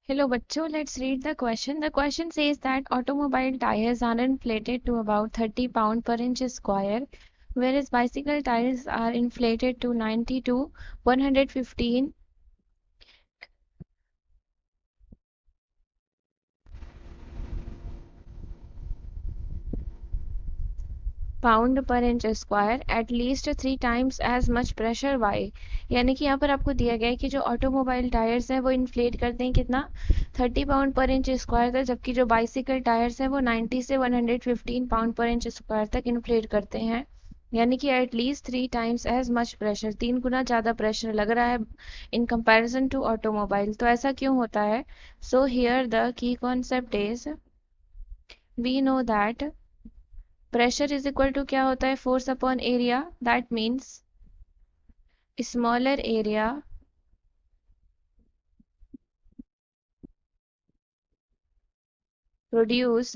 Hello, bachcho. Let's read the question. The question says that automobile tires are inflated to about 30 pound per inch square, whereas bicycle tires are inflated to 90 to 115 pound पर inch square at least 3 times as much pressure वाई। यानी कि यहाँ पर आपको दिया गया है कि जो ऑटोमोबाइल टायर्स हैं वो इन्फ्लेट करते हैं कितना 30 पाउंड पर इंच स्क्वायर तक, जबकि जो बाइसिकल टायर्स हैं वो 90 से 115 पाउंड पर इंच स्क्वायर तक इन्फ्लेट करते हैं। यानी कि at least 3 times as much pressure, 3 गुना ज़्यादा प्रेशर लग रहा है इन कंपैरिजन टू ऑटोमोबाइल। तो ऐसा क्यों होता है? So here the key concept is we know that pressure is equal to क्या होता है? Force upon area. That means smaller area produce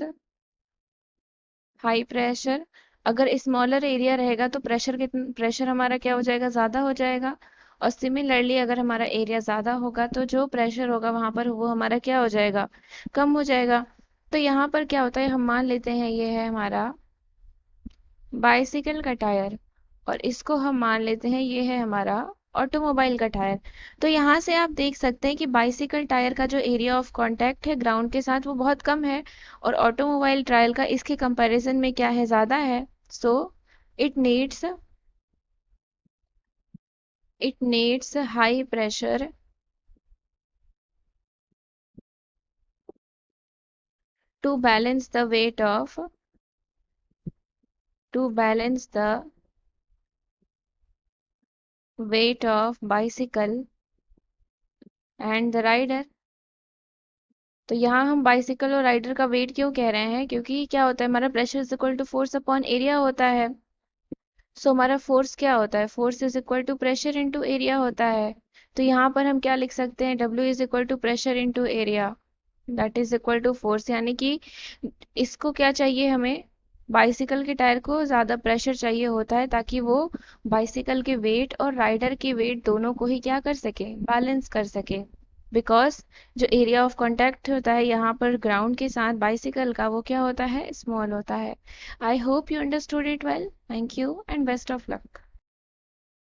high pressure. अगर स्मॉलर एरिया रहेगा तो प्रेशर हमारा क्या हो जाएगा? ज़्यादा हो जाएगा। और सिमिलरली अगर हमारा एरिया ज़्यादा होगा तो जो प्रेशर होगा वहां पर वो हमारा क्या हो जाएगा? कम हो जाएगा। तो यहाँ पर क्या होता है, हम मान लेते हैं ये है हमारा बाइसिकल का टायर और इसको हम मान लेते हैं ये है हमारा ऑटोमोबाइल का टायर। तो यहाँ से आप देख सकते हैं कि बाइसिकल टायर का जो एरिया ऑफ कांटेक्ट है ग्राउंड के साथ वो बहुत कम है और ऑटोमोबाइल टायर का इसके कंपैरिजन में क्या है? ज़्यादा है। So it needs it needs high pressure to balance the weight of to balance the weight of bicycle and the rider. तो यहाँ हम बाइसिकल और राइडर का वेट क्यों कह रहे हैं? क्योंकि क्या होता है, हमारा pressure is equal to force upon area होता है। सो हमारा फोर्स क्या होता है? Force is equal to pressure into area होता है। तो यहाँ पर हम क्या लिख सकते हैं? W is equal to pressure into area that is equal to force. यानी कि इसको क्या चाहिए हमें? बाइसिकल के टायर को ज्यादा प्रेशर चाहिए होता है ताकि वो बाइसिकल के वेट और राइडर के वेट दोनों को ही क्या कर सके? बैलेंस कर सके। बिकॉज जो एरिया ऑफ कांटेक्ट होता है यहाँ पर ग्राउंड के साथ बाइसिकल का, वो क्या होता है? स्मॉल होता है। I hope you understood it well. Thank you and best of luck.